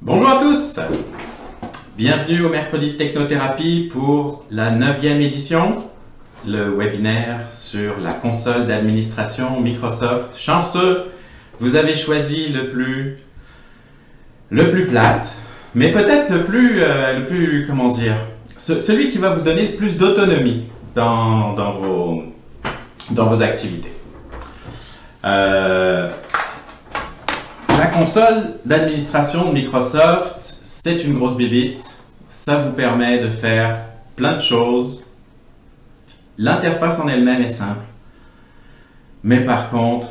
Bonjour à tous, bienvenue au mercredi de Technothérapie pour la 9e édition, le webinaire sur la console d'administration Microsoft. Chanceux, vous avez choisi le plus plate, mais peut-être le plus, comment dire, celui qui va vous donner le plus d'autonomie dans vos activités. La console d'administration de Microsoft, c'est une grosse bébite. Ça vous permet de faire plein de choses. L'interface en elle-même est simple. Mais par contre,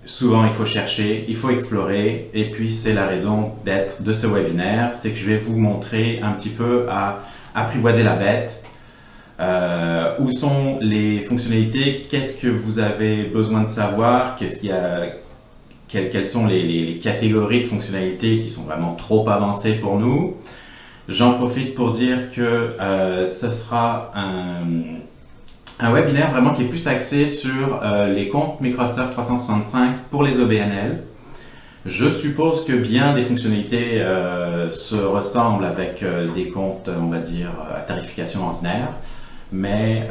souvent il faut chercher, il faut explorer. Et puis c'est la raison d'être de ce webinaire. C'est que je vais vous montrer un petit peu à apprivoiser la bête. Où sont les fonctionnalités? Qu'est-ce que vous avez besoin de savoir? Quelles sont les catégories de fonctionnalités qui sont vraiment trop avancées pour nous? J'en profite pour dire que ce sera un webinaire vraiment qui est plus axé sur les comptes Microsoft 365 pour les OBNL. Je suppose que bien des fonctionnalités se ressemblent avec des comptes, on va dire, à tarification ordinaire. Mais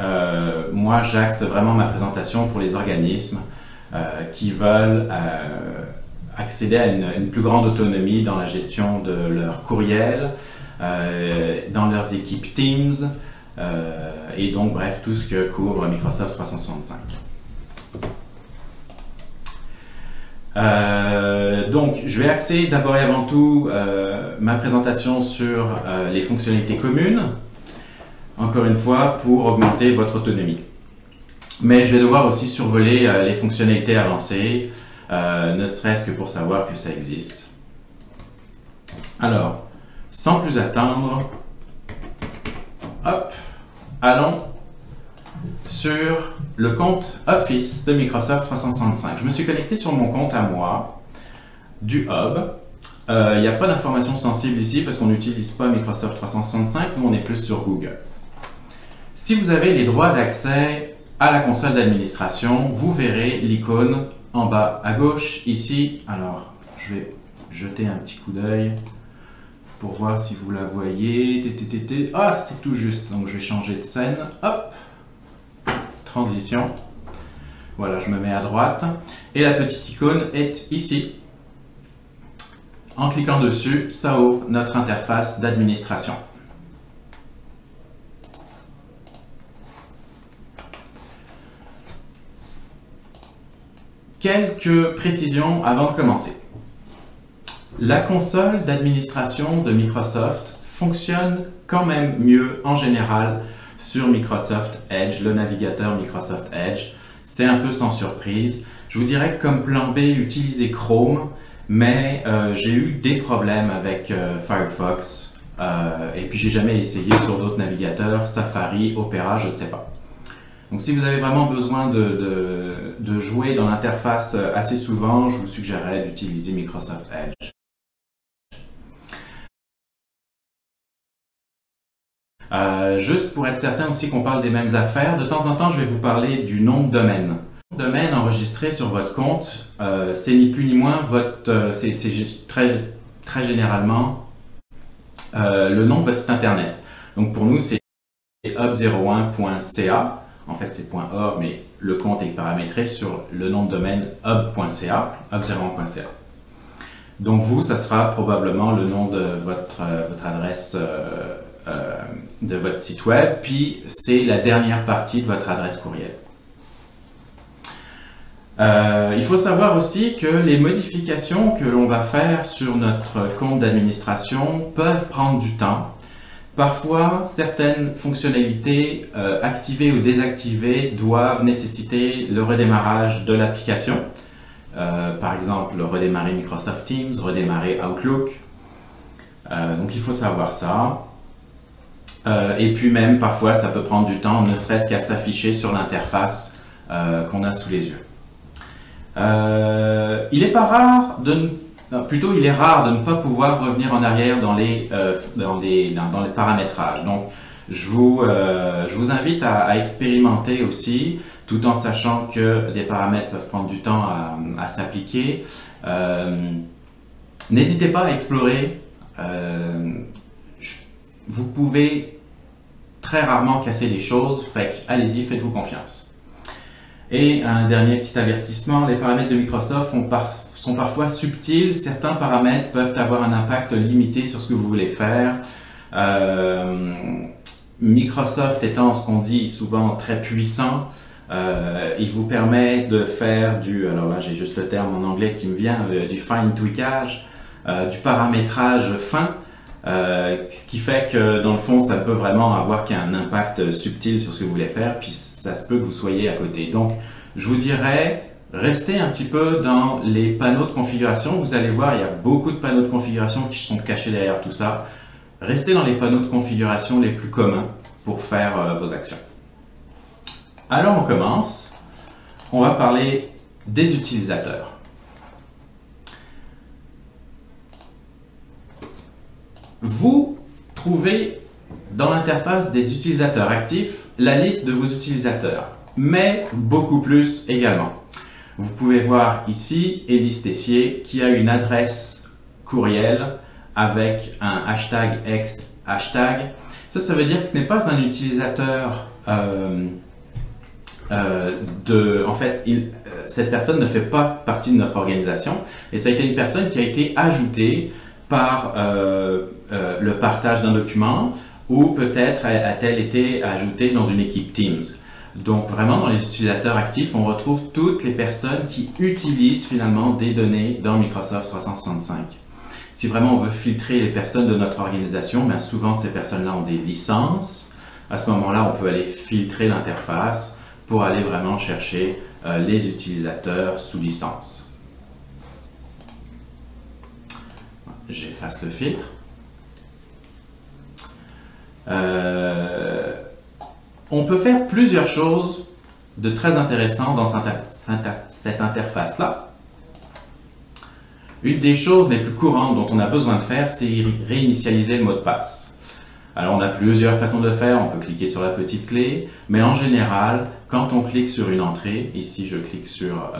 moi, j'axe vraiment ma présentation pour les organismes qui veulent accéder à une plus grande autonomie dans la gestion de leur courriel, dans leurs équipes Teams, et donc bref, tout ce que couvre Microsoft 365. Donc, je vais axer d'abord et avant tout ma présentation sur les fonctionnalités communes, encore une fois, pour augmenter votre autonomie. Mais je vais devoir aussi survoler les fonctionnalités avancées, ne serait-ce que pour savoir que ça existe. Alors, sans plus attendre, hop, allons sur le compte Office de Microsoft 365. Je me suis connecté sur mon compte à moi, du Hub. Il n'y a pas d'informations sensibles ici parce qu'on n'utilise pas Microsoft 365, nous on est plus sur Google. Si vous avez les droits d'accès à la console d'administration, vous verrez l'icône en bas à gauche ici. Alors, je vais jeter un petit coup d'œil pour voir si vous la voyez. Ah, c'est tout juste, donc je vais changer de scène. Hop, transition. Voilà, je me mets à droite. Et la petite icône est ici. En cliquant dessus, ça ouvre notre interface d'administration. Quelques précisions avant de commencer. La console d'administration de Microsoft fonctionne quand même mieux en général sur Microsoft Edge, le navigateur Microsoft Edge. C'est un peu sans surprise. Je vous dirais que comme plan B, utilisez Chrome, mais j'ai eu des problèmes avec Firefox et puis j'ai jamais essayé sur d'autres navigateurs, Safari, Opera, je ne sais pas. Donc si vous avez vraiment besoin de jouer dans l'interface assez souvent, je vous suggérerais d'utiliser Microsoft Edge. Juste pour être certain aussi qu'on parle des mêmes affaires, de temps en temps je vais vous parler du nom de domaine. Le domaine enregistré sur votre compte, c'est ni plus ni moins c'est très généralement le nom de votre site internet. Donc pour nous c'est hub01.ca. En fait, c'est .org, mais le compte est paramétré sur le nom de domaine hub.ca, hub01.ca. Donc vous, ça sera probablement le nom de votre adresse de votre site web, puis c'est la dernière partie de votre adresse courriel. Il faut savoir aussi que les modifications que l'on va faire sur notre compte d'administration peuvent prendre du temps. Parfois, certaines fonctionnalités activées ou désactivées doivent nécessiter le redémarrage de l'application. Par exemple, redémarrer Microsoft Teams, redémarrer Outlook. Donc il faut savoir ça. Et puis même, parfois, ça peut prendre du temps, ne serait-ce qu'à s'afficher sur l'interface qu'on a sous les yeux. Il est rare de ne pas pouvoir revenir en arrière dans les paramétrages. Donc, je vous invite à expérimenter aussi, tout en sachant que des paramètres peuvent prendre du temps à s'appliquer. N'hésitez pas à explorer. Vous pouvez très rarement casser les choses, fait allez-y, faites-vous confiance. Et un dernier petit avertissement, les paramètres de Microsoft sont parfois subtils. Certains paramètres peuvent avoir un impact limité sur ce que vous voulez faire. Microsoft étant ce qu'on dit souvent très puissant, il vous permet de faire alors là j'ai juste le terme en anglais qui me vient, du fine tweakage, du paramétrage fin, ce qui fait que dans le fond ça peut vraiment avoir qu'un impact subtil sur ce que vous voulez faire, puis ça se peut que vous soyez à côté. Donc je vous dirais, restez un petit peu dans les panneaux de configuration. Vous allez voir, il y a beaucoup de panneaux de configuration qui sont cachés derrière tout ça. Restez dans les panneaux de configuration les plus communs pour faire vos actions. Alors on commence. On va parler des utilisateurs. Vous trouvez dans l'interface des utilisateurs actifs la liste de vos utilisateurs, mais beaucoup plus également. Vous pouvez voir ici Élise Tessier qui a une adresse courriel avec un hashtag ext hashtag. Ça veut dire que ce n'est pas un utilisateur en fait, cette personne ne fait pas partie de notre organisation et ça a été une personne qui a été ajoutée par le partage d'un document ou peut-être a-t-elle été ajoutée dans une équipe Teams. Donc vraiment dans les utilisateurs actifs, on retrouve toutes les personnes qui utilisent finalement des données dans Microsoft 365. Si vraiment on veut filtrer les personnes de notre organisation, bien souvent ces personnes-là ont des licences. À ce moment-là, on peut aller filtrer l'interface pour aller vraiment chercher les utilisateurs sous licence. J'efface le filtre. On peut faire plusieurs choses de très intéressantes dans cette interface-là. Une des choses les plus courantes dont on a besoin de faire, c'est réinitialiser le mot de passe. Alors on a plusieurs façons de le faire, on peut cliquer sur la petite clé, mais en général, quand on clique sur une entrée, ici je clique sur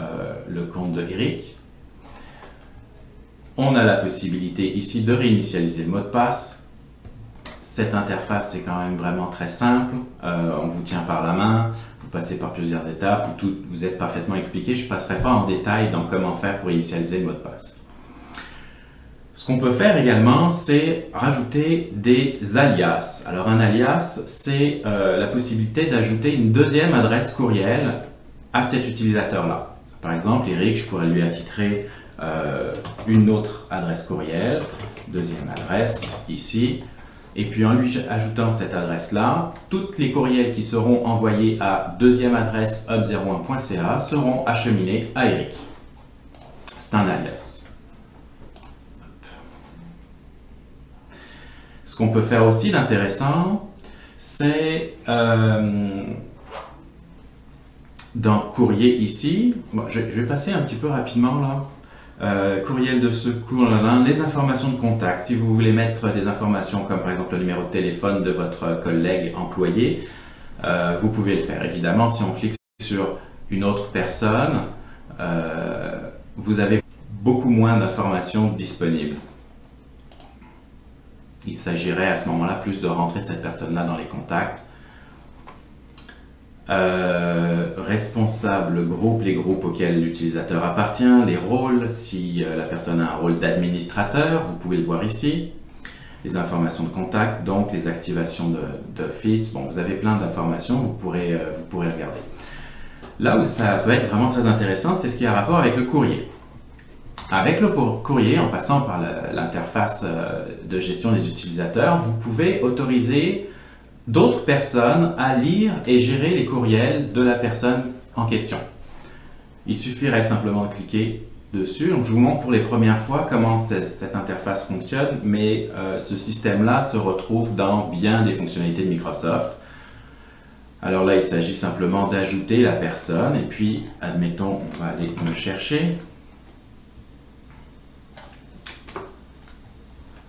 le compte de Eric, on a la possibilité ici de réinitialiser le mot de passe. Cette interface c'est quand même vraiment très simple, on vous tient par la main, vous passez par plusieurs étapes, où tout vous êtes parfaitement expliqué, je ne passerai pas en détail dans comment faire pour initialiser le mot de passe. Ce qu'on peut faire également, c'est rajouter des alias. Alors un alias, c'est la possibilité d'ajouter une deuxième adresse courriel à cet utilisateur-là. Par exemple, Eric, je pourrais lui attitrer une autre adresse courriel, deuxième adresse, ici. Et puis en lui ajoutant cette adresse-là, toutes les courriels qui seront envoyés à deuxième adresse hub01.ca seront acheminés à Eric. C'est un alias. Ce qu'on peut faire aussi d'intéressant, c'est dans courrier ici, bon, je vais passer un petit peu rapidement là, courriel de secours, les informations de contact. Si vous voulez mettre des informations comme par exemple le numéro de téléphone de votre collègue employé, vous pouvez le faire. Évidemment, si on clique sur une autre personne, vous avez beaucoup moins d'informations disponibles. Il s'agirait à ce moment-là plus de rentrer cette personne-là dans les contacts. Responsable groupe, les groupes auxquels l'utilisateur appartient, les rôles, si la personne a un rôle d'administrateur, vous pouvez le voir ici. Les informations de contact, donc les activations d'office. Bon, vous avez plein d'informations, vous pourrez regarder. Là où ça peut être vraiment très intéressant, c'est ce qui a rapport avec le courrier. Avec le courrier, en passant par l'interface de gestion des utilisateurs, vous pouvez autoriser d'autres personnes à lire et gérer les courriels de la personne en question. Il suffirait simplement de cliquer dessus. Donc, je vous montre pour les premières fois comment cette interface fonctionne, mais ce système-là se retrouve dans bien des fonctionnalités de Microsoft. Alors là, il s'agit simplement d'ajouter la personne et puis, admettons, on va aller me chercher.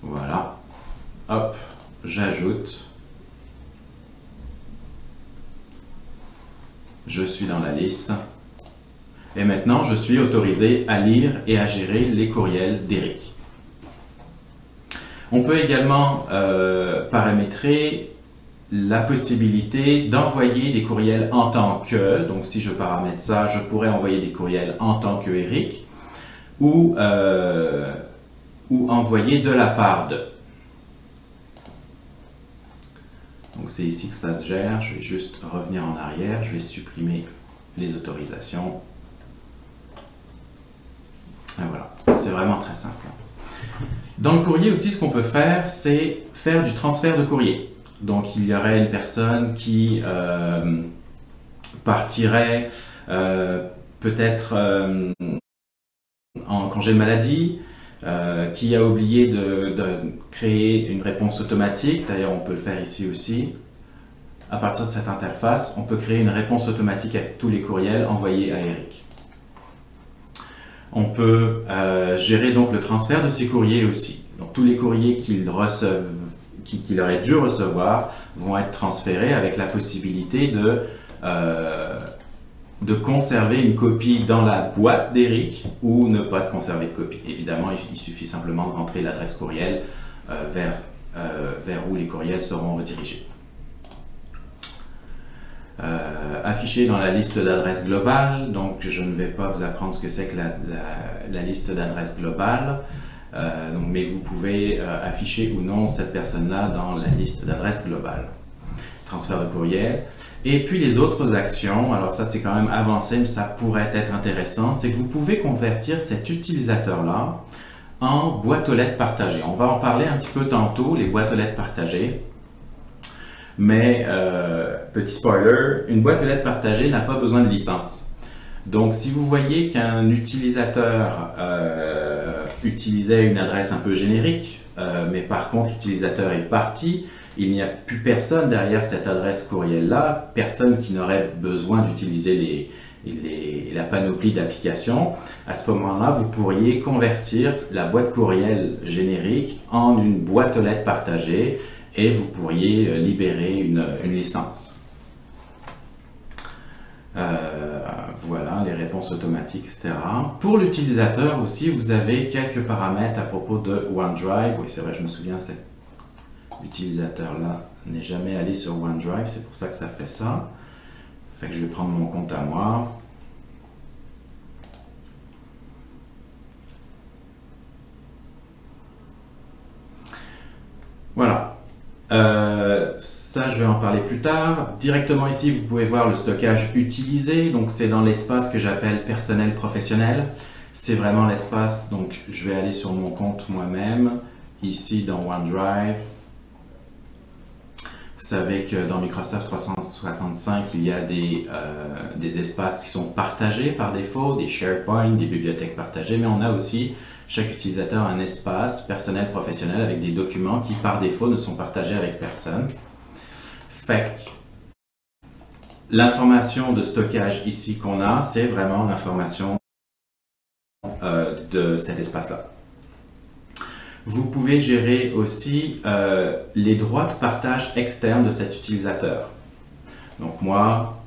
Voilà, hop, j'ajoute, je suis dans la liste et maintenant je suis autorisé à lire et à gérer les courriels d'Eric. On peut également paramétrer la possibilité d'envoyer des courriels en tant que, donc si je paramètre ça, je pourrais envoyer des courriels en tant que Eric, ou envoyer de la part de. Donc c'est ici que ça se gère, je vais juste revenir en arrière, je vais supprimer les autorisations. Et voilà, c'est vraiment très simple. Dans le courrier aussi, ce qu'on peut faire, c'est faire du transfert de courrier. Donc il y aurait une personne qui partirait peut-être en congé de maladie, qui a oublié de créer une réponse automatique. D'ailleurs, on peut le faire ici aussi. À partir de cette interface, on peut créer une réponse automatique avec tous les courriels envoyés à Eric. On peut gérer donc le transfert de ces courriers aussi. Donc tous les courriers qu'il aurait dû recevoir vont être transférés avec la possibilité de conserver une copie dans la boîte d'Eric ou ne pas conserver de copie. Évidemment, il suffit simplement de rentrer l'adresse courriel vers où les courriels seront redirigés. Affiché dans la liste d'adresses globale, donc je ne vais pas vous apprendre ce que c'est que la liste d'adresses globale, mais vous pouvez afficher ou non cette personne-là dans la liste d'adresses globale. Transfert de courriel. Et puis les autres actions, alors ça c'est quand même avancé, mais ça pourrait être intéressant, c'est que vous pouvez convertir cet utilisateur-là en boîte aux lettres partagée. On va en parler un petit peu tantôt, les boîtes aux lettres partagées. Mais, petit spoiler, une boîte aux lettres partagée n'a pas besoin de licence. Donc, si vous voyez qu'un utilisateur utilisait une adresse un peu générique, mais par contre l'utilisateur est parti, il n'y a plus personne derrière cette adresse courriel-là, personne qui n'aurait besoin d'utiliser la panoplie d'applications. À ce moment-là, vous pourriez convertir la boîte courriel générique en une boîte aux lettres partagée et vous pourriez libérer une licence. Voilà, les réponses automatiques, etc. Pour l'utilisateur aussi, vous avez quelques paramètres à propos de OneDrive. Oui, c'est vrai, je me souviens, l'utilisateur-là n'est jamais allé sur OneDrive, c'est pour ça que ça fait ça. Fait que je vais prendre mon compte à moi. Voilà. Ça, je vais en parler plus tard. Directement ici, vous pouvez voir le stockage utilisé. Donc, c'est dans l'espace que j'appelle personnel professionnel. C'est vraiment l'espace. Donc, je vais aller sur mon compte moi-même, ici dans OneDrive. Vous savez que dans Microsoft 365, il y a des espaces qui sont partagés par défaut, des SharePoint, des bibliothèques partagées, mais on a aussi, chaque utilisateur, un espace personnel professionnel avec des documents qui, par défaut, ne sont partagés avec personne. Fait que l'information de stockage ici qu'on a, c'est vraiment l'information de cet espace-là. Vous pouvez gérer aussi les droits de partage externes de cet utilisateur. Donc moi,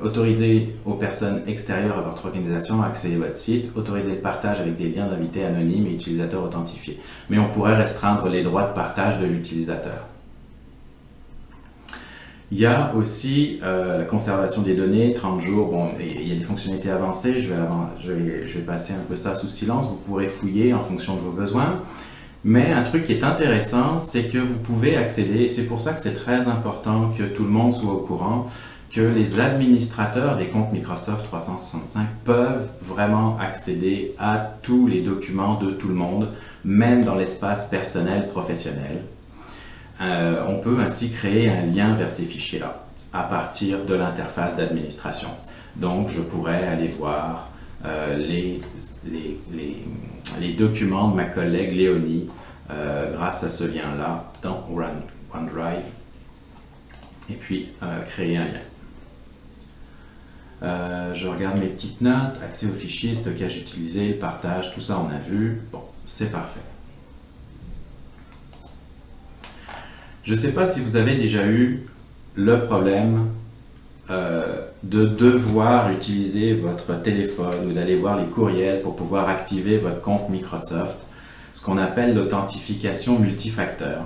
autoriser aux personnes extérieures à votre organisation à accéder à votre site, autoriser le partage avec des liens d'invités anonymes et utilisateurs authentifiés. Mais on pourrait restreindre les droits de partage de l'utilisateur. Il y a aussi la conservation des données, 30 jours, bon, il y a des fonctionnalités avancées, je vais passer un peu ça sous silence, vous pourrez fouiller en fonction de vos besoins. Mais un truc qui est intéressant, c'est que vous pouvez accéder, et c'est pour ça que c'est très important que tout le monde soit au courant, que les administrateurs des comptes Microsoft 365 peuvent vraiment accéder à tous les documents de tout le monde, même dans l'espace personnel professionnel. On peut ainsi créer un lien vers ces fichiers-là à partir de l'interface d'administration. Donc, je pourrais aller voir les documents de ma collègue Léonie grâce à ce lien-là dans OneDrive et puis créer un lien. Je regarde mes petites notes, accès aux fichiers, stockage utilisé, partage, tout ça on a vu. Bon, c'est parfait. Je ne sais pas si vous avez déjà eu le problème de devoir utiliser votre téléphone ou d'aller voir les courriels pour pouvoir activer votre compte Microsoft. ce qu'on appelle l'authentification multifacteur.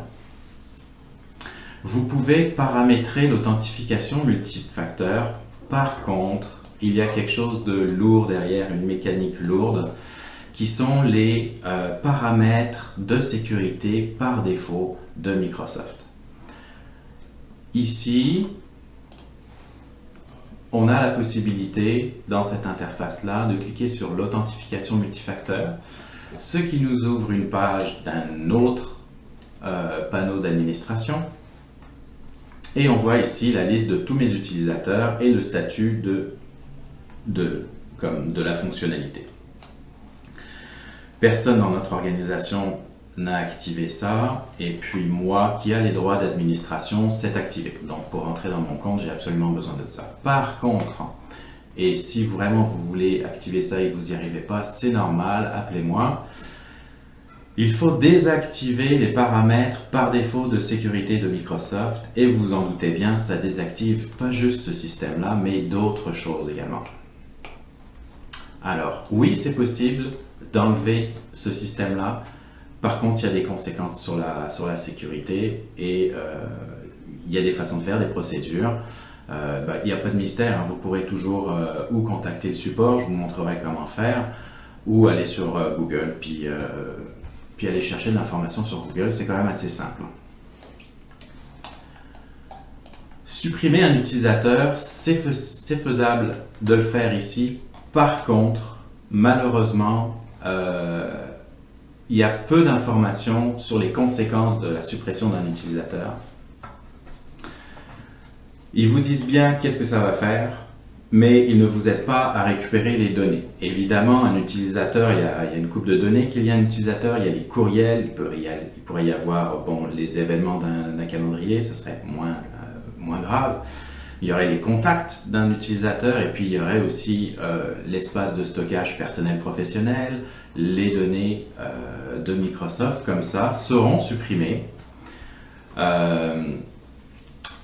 Vous pouvez paramétrer l'authentification multifacteur. Par contre, il y a quelque chose de lourd derrière, une mécanique lourde, qui sont les paramètres de sécurité par défaut de Microsoft. Ici, on a la possibilité, dans cette interface-là, de cliquer sur l'authentification multifacteur, ce qui nous ouvre une page d'un autre panneau d'administration. Et on voit ici la liste de tous mes utilisateurs et le statut de la fonctionnalité. Personne dans notre organisation n'a activé ça, et puis moi, qui a les droits d'administration, c'est activé. Donc pour entrer dans mon compte, j'ai absolument besoin de ça. Par contre, et si vraiment vous voulez activer ça et que vous n'y arrivez pas, c'est normal, appelez-moi. Il faut désactiver les paramètres par défaut de sécurité de Microsoft, et vous en doutez bien, ça désactive pas juste ce système-là, mais d'autres choses également. Alors, oui, c'est possible d'enlever ce système-là. Par contre, il y a des conséquences sur la sécurité et il y a des façons de faire, des procédures. Il n'y a pas de mystère, hein. Vous pourrez toujours ou contacter le support, je vous montrerai comment faire, ou aller sur Google, puis aller chercher de l'information sur Google, c'est quand même assez simple. Supprimer un utilisateur, c'est faisable de le faire ici. Par contre, malheureusement, il y a peu d'informations sur les conséquences de la suppression d'un utilisateur. Ils vous disent bien qu'est-ce que ça va faire, mais ils ne vous aident pas à récupérer les données. Évidemment, un utilisateur, il y a une coupe de données qu'il y a un utilisateur, il y a les courriels, il pourrait y avoir les événements d'un calendrier, ce serait moins grave. Il y aurait les contacts d'un utilisateur et puis il y aurait aussi l'espace de stockage personnel professionnel. Les données de Microsoft, comme ça, seront supprimées.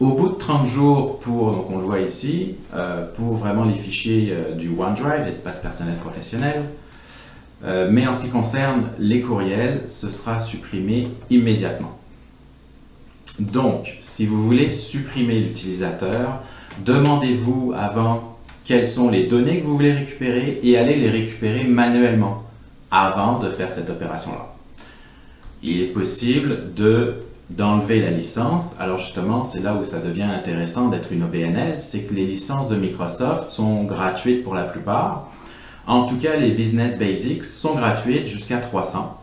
Au bout de 30 jours, donc on le voit ici, pour vraiment les fichiers du OneDrive, l'espace personnel professionnel. Mais en ce qui concerne les courriels, ce sera supprimé immédiatement. Donc, si vous voulez supprimer l'utilisateur, demandez-vous avant quelles sont les données que vous voulez récupérer et allez les récupérer manuellement avant de faire cette opération-là. Il est possible d'enlever la licence. Alors justement, c'est là où ça devient intéressant d'être une OBNL, c'est que les licences de Microsoft sont gratuites pour la plupart. En tout cas, les Business Basics sont gratuites jusqu'à 300.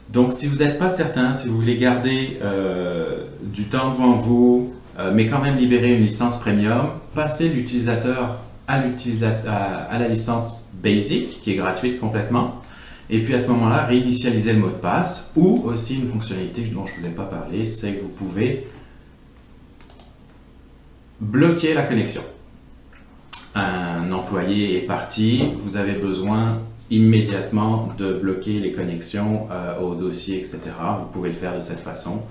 Donc, si vous n'êtes pas certain, si vous voulez garder du temps devant vous, mais quand même libérer une licence premium, passez l'utilisateur à la licence Basic, qui est gratuite complètement. Et puis à ce moment-là, réinitialiser le mot de passe, ou aussi une fonctionnalité dont je ne vous ai pas parlé, c'est que vous pouvez bloquer la connexion. Un employé est parti, vous avez besoin immédiatement de bloquer les connexions au dossier, etc. Vous pouvez le faire de cette façon,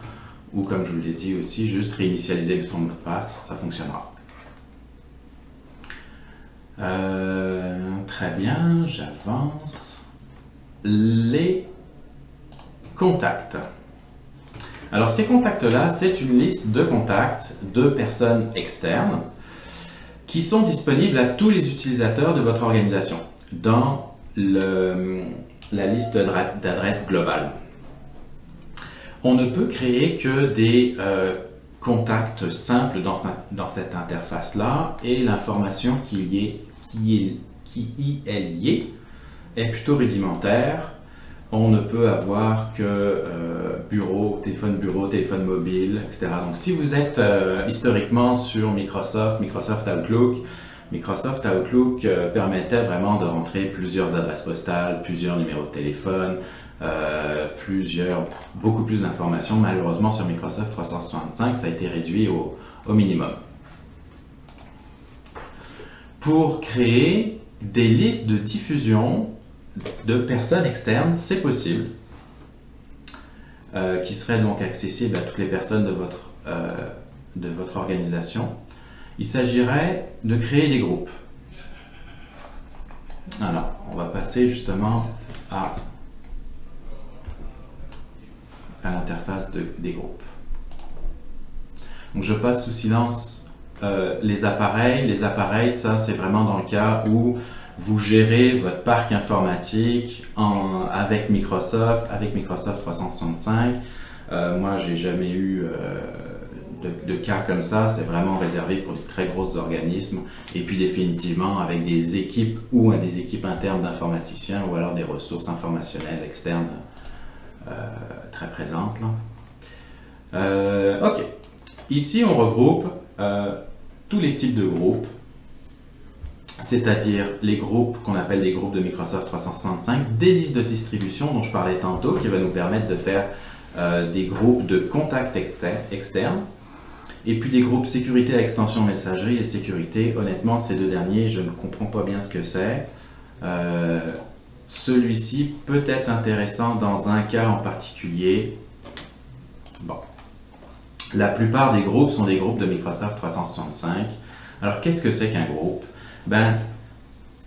ou comme je vous l'ai dit aussi, juste réinitialiser son mot de passe, ça fonctionnera. Très bien, j'avance. Les contacts. Alors ces contacts-là, c'est une liste de contacts de personnes externes qui sont disponibles à tous les utilisateurs de votre organisation dans la liste d'adresses globale. On ne peut créer que des contacts simples dans cette interface-là et l'information qui y est liée est plutôt rudimentaire. On ne peut avoir que bureau, téléphone mobile, etc. Donc si vous êtes historiquement sur Microsoft Outlook, Microsoft Outlook permettait vraiment de rentrer plusieurs adresses postales, plusieurs numéros de téléphone, beaucoup plus d'informations. Malheureusement sur Microsoft 365, ça a été réduit au minimum. Pour créer des listes de diffusion de personnes externes, c'est possible, qui seraient donc accessibles à toutes les personnes de votre organisation. Il s'agirait de créer des groupes. Alors, on va passer justement à à l'interface des groupes. Donc je passe sous silence les appareils. Les appareils, ça c'est vraiment dans le cas où vous gérez votre parc informatique avec Microsoft 365. Moi, j'ai jamais eu de cas comme ça. C'est vraiment réservé pour des très gros organismes. Et puis définitivement avec des équipes ou des équipes internes d'informaticiens ou alors des ressources informationnelles externes très présentes. Là. Ok. Ici, on regroupe tous les types de groupes, c'est-à-dire les groupes qu'on appelle les groupes de Microsoft 365, des listes de distribution dont je parlais tantôt, qui va nous permettre de faire des groupes de contacts externes, et puis des groupes sécurité à extension messagerie et sécurité. Honnêtement, ces deux derniers, je ne comprends pas bien ce que c'est. Celui-ci peut être intéressant dans un cas en particulier. Bon. La plupart des groupes sont des groupes de Microsoft 365. Alors, qu'est-ce que c'est qu'un groupe? Ben,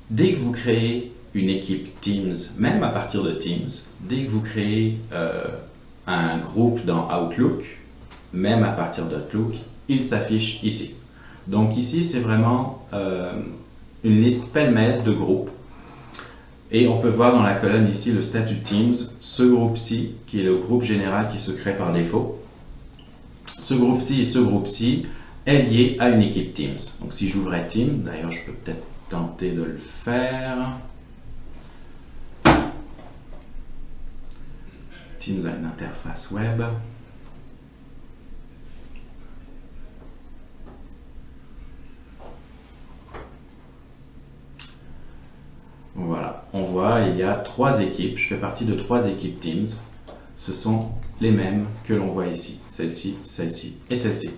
dès que vous créez une équipe Teams, même à partir de Teams, dès que vous créez un groupe dans Outlook, même à partir d'Outlook, il s'affiche ici. Donc ici, c'est vraiment une liste pêle-mêle de groupes. Et on peut voir dans la colonne ici le statut Teams, ce groupe-ci, qui est le groupe général qui se crée par défaut. Ce groupe-ci et ce groupe-ci est lié à une équipe Teams. Donc si j'ouvrais Teams, d'ailleurs je peux peut-être tenter de le faire. Teams a une interface web. Voilà, on voit il y a 3 équipes. Je fais partie de 3 équipes Teams. Ce sont les mêmes que l'on voit ici, celle-ci, celle-ci et celle-ci.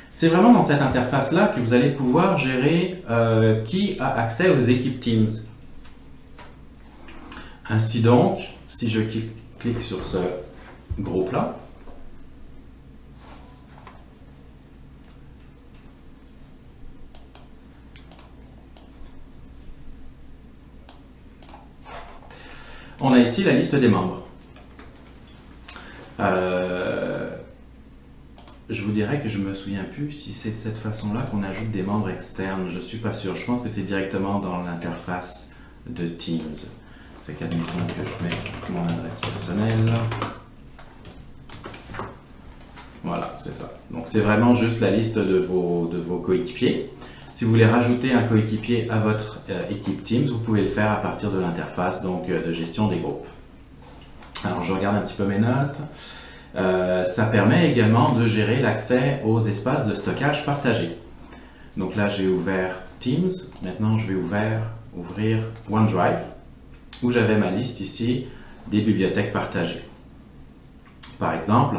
C'est vraiment dans cette interface-là que vous allez pouvoir gérer qui a accès aux équipes Teams. Ainsi donc, si je clique sur ce groupe-là, on a ici la liste des membres. Je vous dirais que je me souviens plus si c'est de cette façon-là qu'on ajoute des membres externes. Je suis pas sûr. Je pense que c'est directement dans l'interface de Teams. Fait qu'admettons que je mets mon adresse personnelle. Voilà, c'est ça. Donc c'est vraiment juste la liste de vos coéquipiers. Si vous voulez rajouter un coéquipier à votre équipe Teams, vous pouvez le faire à partir de l'interface de gestion des groupes. Alors je regarde un petit peu mes notes. Ça permet également de gérer l'accès aux espaces de stockage partagés. Donc là, j'ai ouvert Teams. Maintenant, je vais ouvrir OneDrive, où j'avais ma liste ici des bibliothèques partagées. Par exemple,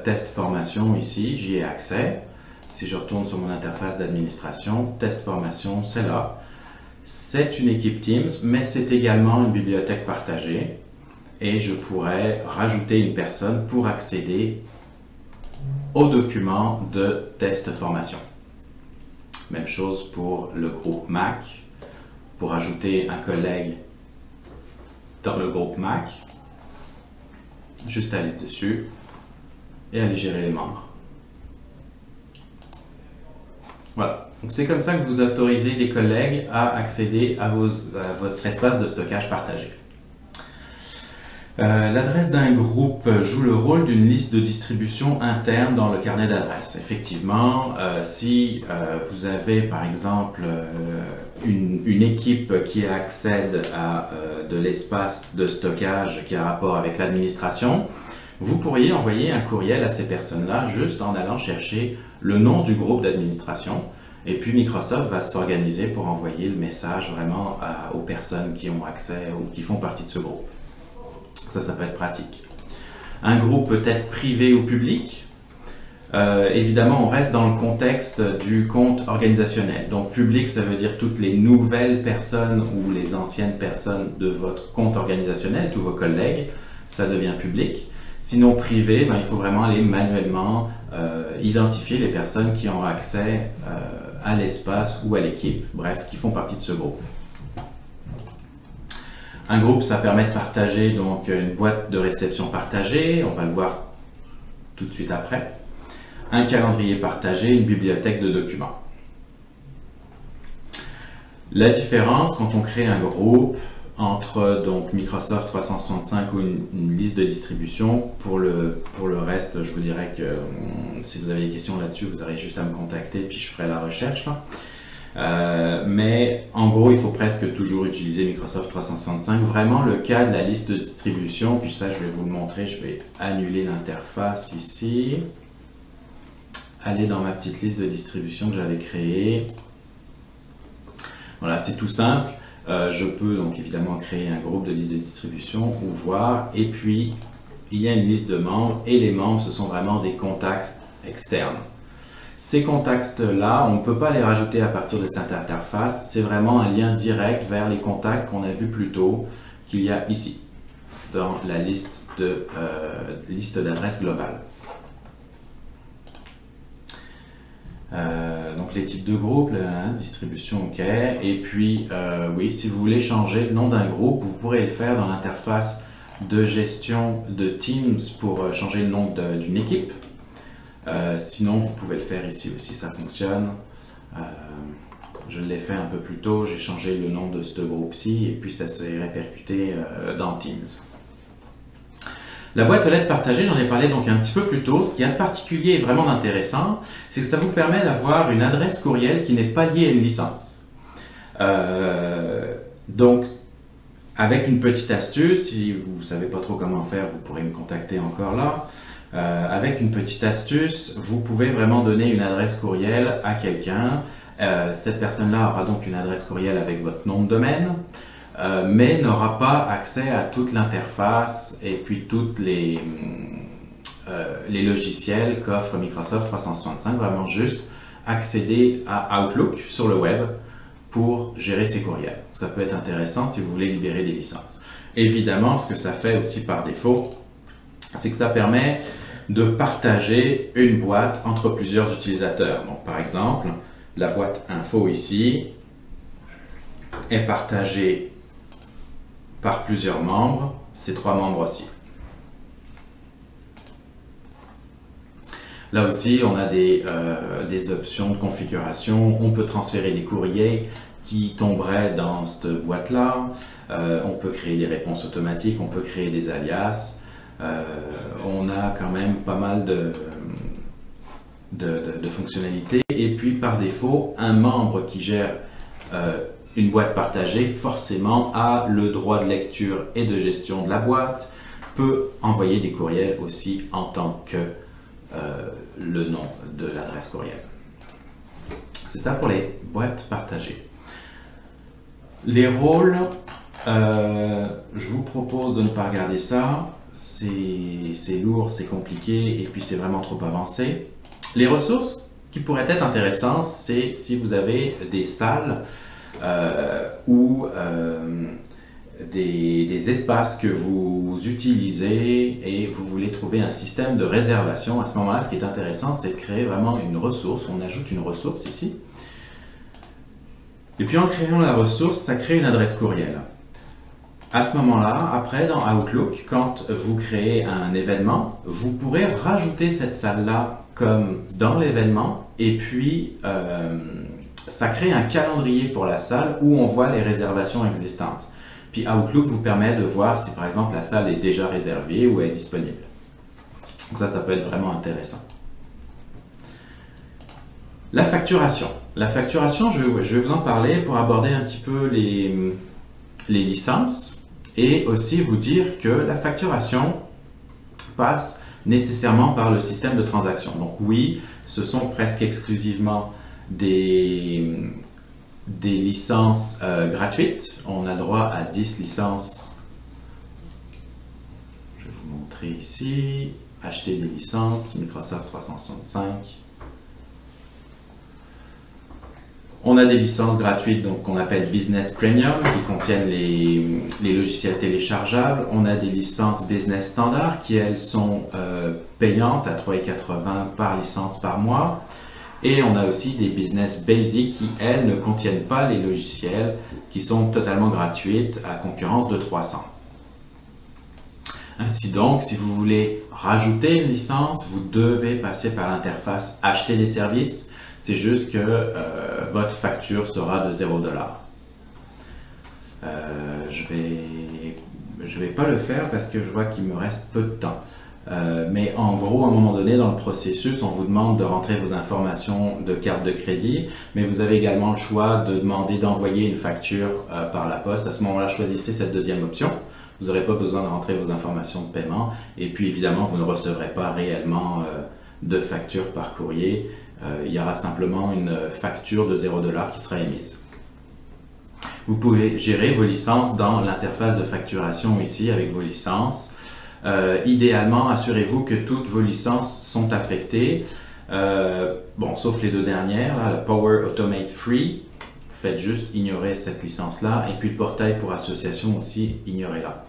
test formation ici, j'y ai accès. Si je retourne sur mon interface d'administration, test formation, c'est là. C'est une équipe Teams, mais c'est également une bibliothèque partagée. Et je pourrais rajouter une personne pour accéder aux documents de test formation. Même chose pour le groupe Mac. Pour ajouter un collègue dans le groupe Mac, juste aller dessus et aller gérer les membres. Voilà. Donc c'est comme ça que vous autorisez les collègues à accéder à votre espace de stockage partagé. L'adresse d'un groupe joue le rôle d'une liste de distribution interne dans le carnet d'adresses. Effectivement, si vous avez par exemple une équipe qui accède à de l'espace de stockage qui a rapport avec l'administration, vous pourriez envoyer un courriel à ces personnes-là juste en allant chercher le nom du groupe d'administration. Et puis Microsoft va s'organiser pour envoyer le message vraiment aux personnes qui ont accès ou qui font partie de ce groupe. Ça peut être pratique. Un groupe peut être privé ou public. Évidemment, on reste dans le contexte du compte organisationnel. Donc, public, ça veut dire toutes les nouvelles personnes ou les anciennes personnes de votre compte organisationnel, tous vos collègues, ça devient public. Sinon, privé, ben, il faut vraiment aller manuellement identifier les personnes qui ont accès à l'espace ou à l'équipe, bref, qui font partie de ce groupe. Un groupe, ça permet de partager donc une boîte de réception partagée, on va le voir tout de suite après. Un calendrier partagé, une bibliothèque de documents. La différence quand on crée un groupe entre donc Microsoft 365 ou une liste de distribution, pour le reste, je vous dirais que si vous avez des questions là-dessus, vous aurez juste à me contacter puis je ferai la recherche là. Mais en gros, il faut presque toujours utiliser Microsoft 365. Vraiment, le cas de la liste de distribution, puis ça, je vais vous le montrer. Je vais annuler l'interface ici. Aller dans ma petite liste de distribution que j'avais créée. Voilà, c'est tout simple. Je peux donc évidemment créer un groupe de liste de distribution ou voir. Et puis, il y a une liste de membres. Et les membres, ce sont vraiment des contacts externes. Ces contacts-là, on ne peut pas les rajouter à partir de cette interface. C'est vraiment un lien direct vers les contacts qu'on a vus plus tôt, qu'il y a ici, dans la liste d'adresses globales. Donc les types de groupes, distribution, ok. Et puis, oui, si vous voulez changer le nom d'un groupe, vous pourrez le faire dans l'interface de gestion de Teams pour changer le nom d'une équipe. Sinon, vous pouvez le faire ici aussi, ça fonctionne. Je l'ai fait un peu plus tôt, j'ai changé le nom de ce groupe-ci et puis ça s'est répercuté dans Teams. La boîte aux lettres partagée, j'en ai parlé donc un petit peu plus tôt. Ce qui est particulier et vraiment intéressant, c'est que ça vous permet d'avoir une adresse courriel qui n'est pas liée à une licence. Donc, avec une petite astuce, si vous ne savez pas trop comment faire, vous pourrez me contacter encore là. Avec une petite astuce, vous pouvez vraiment donner une adresse courriel à quelqu'un. Cette personne-là aura donc une adresse courriel avec votre nom de domaine, mais n'aura pas accès à toute l'interface et puis toutes les logiciels qu'offre Microsoft 365. Vraiment juste accéder à Outlook sur le web pour gérer ses courriels. Ça peut être intéressant si vous voulez libérer des licences. Évidemment, ce que ça fait aussi par défaut, c'est que ça permet de partager une boîte entre plusieurs utilisateurs. Donc, par exemple, la boîte info ici est partagée par plusieurs membres, ces 3 membres aussi. Là aussi, on a des options de configuration. On peut transférer des courriers qui tomberaient dans cette boîte-là. On peut créer des réponses automatiques, on peut créer des alias. On a quand même pas mal de fonctionnalités. Et puis, par défaut, un membre qui gère une boîte partagée, forcément, a le droit de lecture et de gestion de la boîte, peut envoyer des courriels aussi en tant que le nom de l'adresse courriel. C'est ça pour les boîtes partagées. Les rôles, je vous propose de ne pas regarder ça. C'est lourd, c'est compliqué et puis c'est vraiment trop avancé. Les ressources qui pourraient être intéressantes, c'est si vous avez des salles ou des espaces que vous utilisez et vous voulez trouver un système de réservation. À ce moment-là, ce qui est intéressant, c'est de créer vraiment une ressource. On ajoute une ressource ici. Et puis en créant la ressource, ça crée une adresse courriel. À ce moment-là, après dans Outlook, quand vous créez un événement, vous pourrez rajouter cette salle-là comme dans l'événement et puis ça crée un calendrier pour la salle où on voit les réservations existantes. Puis Outlook vous permet de voir si par exemple la salle est déjà réservée ou est disponible. Donc ça peut être vraiment intéressant. La facturation. La facturation, je vais vous en parler pour aborder un petit peu les licences et aussi vous dire que la facturation passe nécessairement par le système de transaction. Donc oui, ce sont presque exclusivement des licences gratuites. On a droit à 10 licences. Je vais vous montrer ici. Acheter des licences, Microsoft 365. On a des licences gratuites donc qu'on appelle Business Premium qui contiennent les logiciels téléchargeables. On a des licences Business Standard qui elles sont payantes à 3,80 € par licence par mois. Et on a aussi des business basic qui, elles, ne contiennent pas les logiciels, qui sont totalement gratuites à concurrence de 300. Ainsi donc, si vous voulez rajouter une licence, vous devez passer par l'interface acheter des services. C'est juste que votre facture sera de 0 $. Je vais pas le faire parce que je vois qu'il me reste peu de temps. Mais en gros, à un moment donné, dans le processus, on vous demande de rentrer vos informations de carte de crédit, mais vous avez également le choix de demander d'envoyer une facture par la poste. À ce moment-là, choisissez cette deuxième option. Vous n'aurez pas besoin de rentrer vos informations de paiement. Et puis, évidemment, vous ne recevrez pas réellement de facture par courrier. Il y aura simplement une facture de 0 $ qui sera émise. Vous pouvez gérer vos licences dans l'interface de facturation ici avec vos licences. Idéalement, assurez-vous que toutes vos licences sont affectées, bon, sauf les deux dernières, là, le Power Automate Free. Faites juste ignorer cette licence-là, et puis le portail pour association aussi, ignorez-la.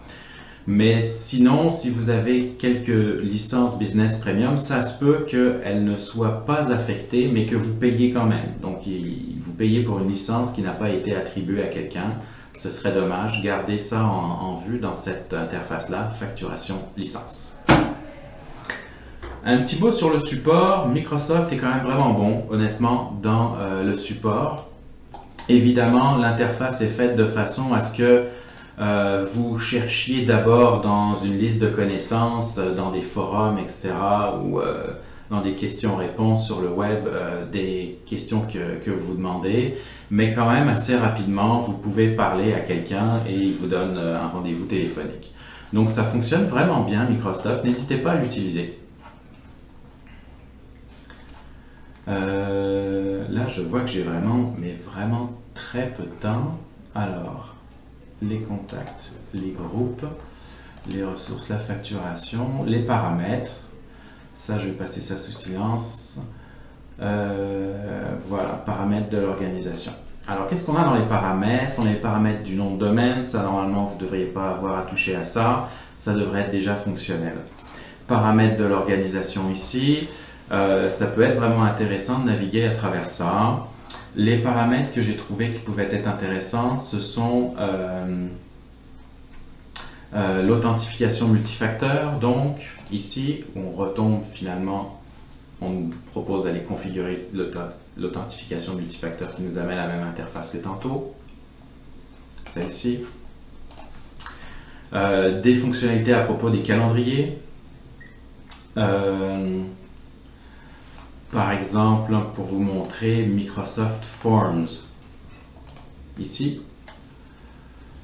Mais sinon, si vous avez quelques licences Business Premium, ça se peut qu'elles ne soient pas affectées, mais que vous payez quand même. Donc, vous payez pour une licence qui n'a pas été attribuée à quelqu'un. Ce serait dommage. Gardez ça en vue dans cette interface-là, facturation licence. Un petit mot sur le support. Microsoft est quand même vraiment bon, honnêtement, dans le support. Évidemment, l'interface est faite de façon à ce que vous cherchiez d'abord dans une liste de connaissances, dans des forums, etc., ou dans des questions-réponses sur le web, des questions que vous demandez. Mais quand même, assez rapidement, vous pouvez parler à quelqu'un et il vous donne un rendez-vous téléphonique. Donc, ça fonctionne vraiment bien, Microsoft. N'hésitez pas à l'utiliser. Là, je vois que j'ai vraiment très peu de temps. Alors, les contacts, les groupes, les ressources, la facturation, les paramètres. Ça, je vais passer ça sous silence. Voilà, paramètres de l'organisation. Alors, qu'est-ce qu'on a dans les paramètres? On a les paramètres du nom de domaine. Ça, normalement, vous ne devriez pas avoir à toucher à ça. Ça devrait être déjà fonctionnel. Paramètres de l'organisation ici. Ça peut être vraiment intéressant de naviguer à travers ça. Les paramètres que j'ai trouvés qui pouvaient être intéressants, ce sont l'authentification multifacteur. Donc, ici, on retombe finalement, on nous propose d'aller configurer l'authentification multifacteur qui nous amène à la même interface que tantôt. Celle-ci. Des fonctionnalités à propos des calendriers. Par exemple, pour vous montrer Microsoft Forms. Ici,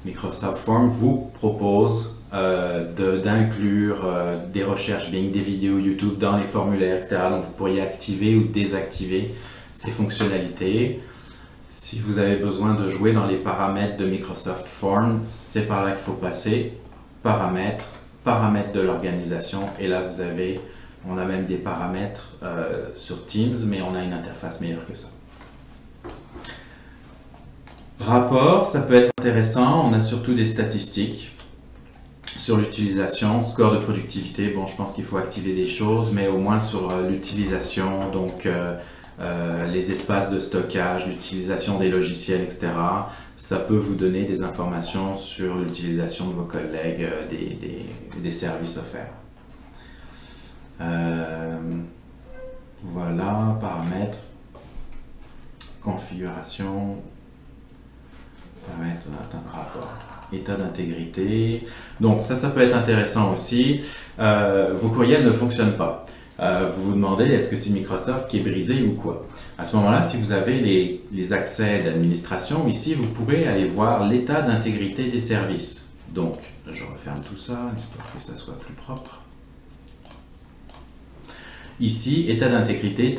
Microsoft Forms vous propose d'inclure des recherches Bing, des vidéos YouTube dans les formulaires, etc. Donc vous pourriez activer ou désactiver ces fonctionnalités. Si vous avez besoin de jouer dans les paramètres de Microsoft Forms, c'est par là qu'il faut passer. Paramètres, paramètres de l'organisation, et là vous avez... On a même des paramètres sur Teams, mais on a une interface meilleure que ça. Rapport, ça peut être intéressant. On a surtout des statistiques sur l'utilisation, score de productivité. Bon, je pense qu'il faut activer des choses, mais au moins sur l'utilisation, donc les espaces de stockage, l'utilisation des logiciels, etc. Ça peut vous donner des informations sur l'utilisation de vos collègues, des services offerts. Voilà, paramètres, configuration, paramètres, rapport, état d'intégrité. Donc ça peut être intéressant aussi. Vos courriels ne fonctionnent pas. Vous vous demandez, est-ce que c'est Microsoft qui est brisé ou quoi? À ce moment-là, si vous avez les accès d'administration, ici, vous pourrez aller voir l'état d'intégrité des services. Donc, je referme tout ça, histoire que ça soit plus propre. Ici, état d'intégrité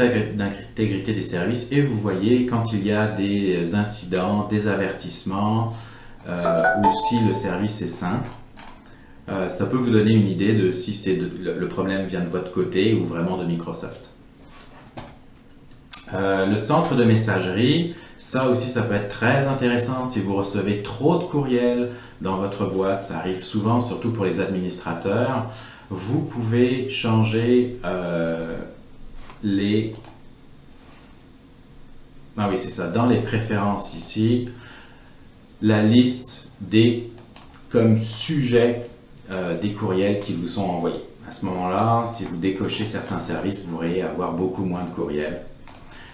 des services, et vous voyez quand il y a des incidents, des avertissements, ou si le service est sain. Ça peut vous donner une idée de si le problème vient de votre côté ou vraiment de Microsoft. Le centre de messagerie, ça aussi, ça peut être très intéressant si vous recevez trop de courriels dans votre boîte. Ça arrive souvent, surtout pour les administrateurs. Vous pouvez changer ah oui, c'est ça, dans les préférences ici, la liste des comme sujet des courriels qui vous sont envoyés. À ce moment-là, si vous décochez certains services, vous pourrez avoir beaucoup moins de courriels.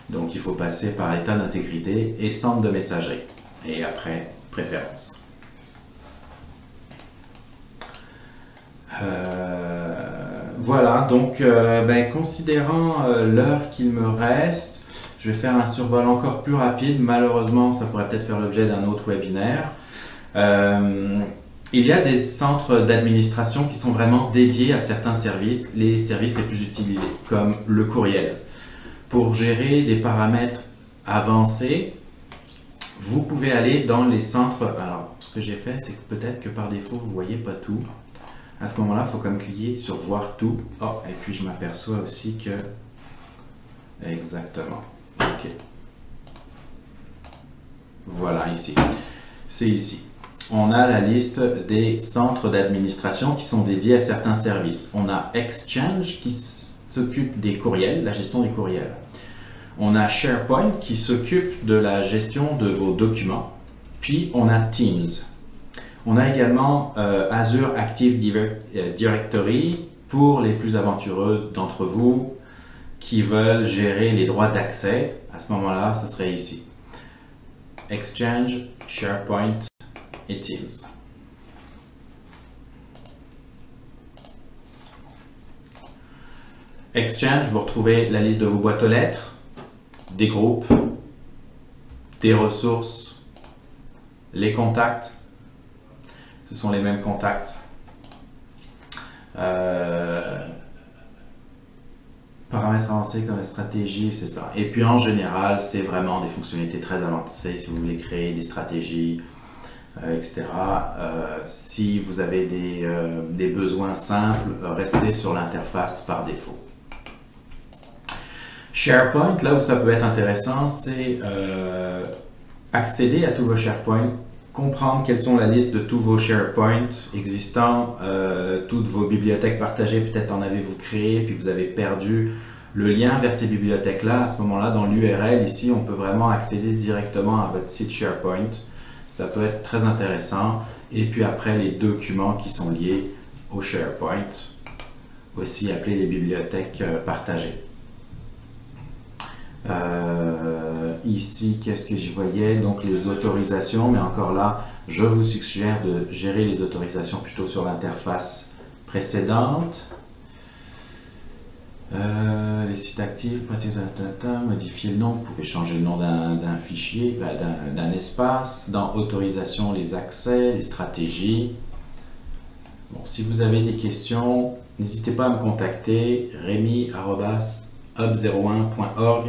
Donc il faut passer par état d'intégrité et centre de messagerie. Et après, préférences. Voilà, donc considérant l'heure qu'il me reste, je vais faire un survol encore plus rapide. Malheureusement, ça pourrait peut-être faire l'objet d'un autre webinaire. Il y a des centres d'administration qui sont vraiment dédiés à certains services, les services les plus utilisés, comme le courriel. Pour gérer des paramètres avancés, vous pouvez aller dans les centres. Alors, ce que j'ai fait, c'est que peut-être que par défaut, vous ne voyez pas tout. À ce moment-là, il faut comme cliquer sur voir tout. Oh, et puis je m'aperçois aussi que... Exactement. OK. Voilà, ici. C'est ici. On a la liste des centres d'administration qui sont dédiés à certains services. On a Exchange qui s'occupe des courriels, la gestion des courriels. On a SharePoint qui s'occupe de la gestion de vos documents. Puis on a Teams. On a également Azure Active Directory pour les plus aventureux d'entre vous qui veulent gérer les droits d'accès. À ce moment-là, ce serait ici. Exchange, SharePoint et Teams. Exchange, vous retrouvez la liste de vos boîtes aux lettres, des groupes, des ressources, les contacts. Ce sont les mêmes contacts. Paramètres avancés comme la stratégie, c'est ça. Et puis en général, c'est vraiment des fonctionnalités très avancées si vous voulez créer des stratégies, etc. Si vous avez des besoins simples, restez sur l'interface par défaut. SharePoint, là où ça peut être intéressant, c'est accéder à tous vos SharePoint, comprendre quelles sont la liste de tous vos SharePoint existants, toutes vos bibliothèques partagées, peut-être en avez-vous créé, puis vous avez perdu le lien vers ces bibliothèques-là. À ce moment-là, dans l'URL, ici, on peut vraiment accéder directement à votre site SharePoint. Ça peut être très intéressant. Et puis après, les documents qui sont liés au SharePoint, aussi appelés les bibliothèques partagées. Ici, qu'est-ce que j'y voyais? Donc les autorisations, mais encore là, je vous suggère de gérer les autorisations plutôt sur l'interface précédente. Les sites actifs, modifier le nom, vous pouvez changer le nom d'un fichier, d'un espace. Dans autorisation, les accès, les stratégies. Bon, si vous avez des questions, n'hésitez pas à me contacter, remy@hub01.org.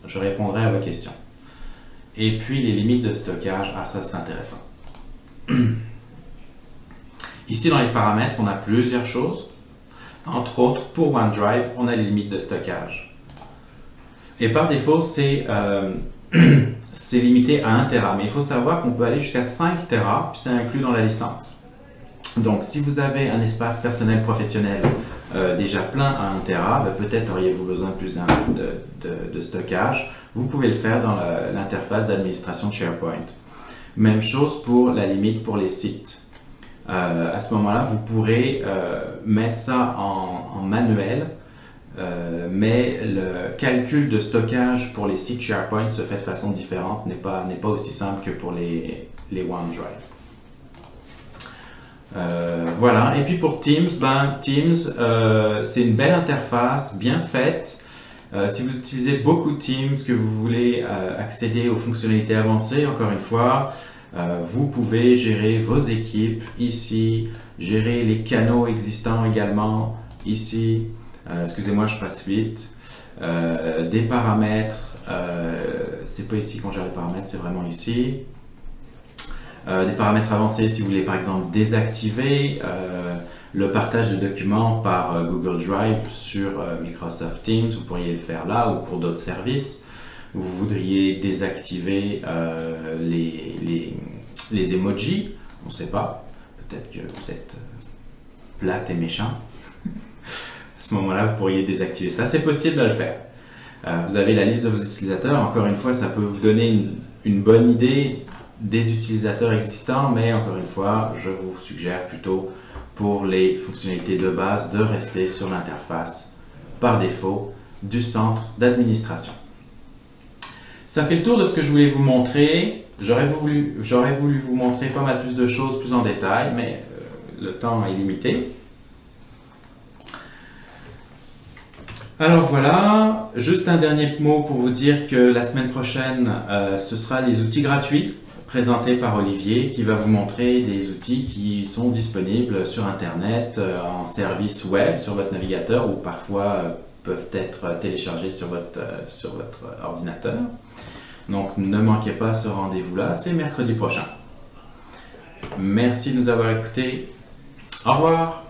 Je répondrai à vos questions. Et puis les limites de stockage, ah ça c'est intéressant. Ici dans les paramètres, on a plusieurs choses. Entre autres, pour OneDrive, on a les limites de stockage. Et par défaut, c'est limité à 1 Tera. Mais il faut savoir qu'on peut aller jusqu'à 5 Tera, puis c'est inclus dans la licence. Donc si vous avez un espace personnel professionnel déjà plein à 1 Tera, peut-être auriez-vous besoin de plus de stockage. Vous pouvez le faire dans l'interface d'administration de SharePoint. Même chose pour la limite pour les sites. À ce moment-là, vous pourrez mettre ça en manuel, mais le calcul de stockage pour les sites SharePoint se fait de façon différente, n'est pas aussi simple que pour les OneDrive. Voilà, et puis pour Teams, Teams c'est une belle interface, bien faite. Si vous utilisez beaucoup de Teams, que vous voulez accéder aux fonctionnalités avancées, encore une fois, vous pouvez gérer vos équipes ici, gérer les canaux existants également ici. Excusez-moi, je passe vite. Des paramètres, c'est pas ici qu'on gère les paramètres, c'est vraiment ici. Des paramètres avancés si vous voulez par exemple désactiver le partage de documents par Google Drive sur Microsoft Teams, vous pourriez le faire là ou pour d'autres services. Vous voudriez désactiver les emojis, on ne sait pas, peut-être que vous êtes plate et méchant. À ce moment-là, vous pourriez désactiver ça, c'est possible de le faire. Vous avez la liste de vos utilisateurs. Encore une fois, ça peut vous donner une bonne idée des utilisateurs existants, mais encore une fois, je vous suggère plutôt pour les fonctionnalités de base de rester sur l'interface par défaut du centre d'administration. Ça fait le tour de ce que je voulais vous montrer. J'aurais voulu vous montrer pas mal plus de choses plus en détail, mais le temps est limité. Alors voilà, juste un dernier mot pour vous dire que la semaine prochaine, ce sera les outils gratuits présentés par Olivier qui va vous montrer des outils qui sont disponibles sur Internet, en service web sur votre navigateur ou parfois peuvent être téléchargés sur votre ordinateur. Donc ne manquez pas ce rendez-vous-là, c'est mercredi prochain. Merci de nous avoir écoutés. Au revoir.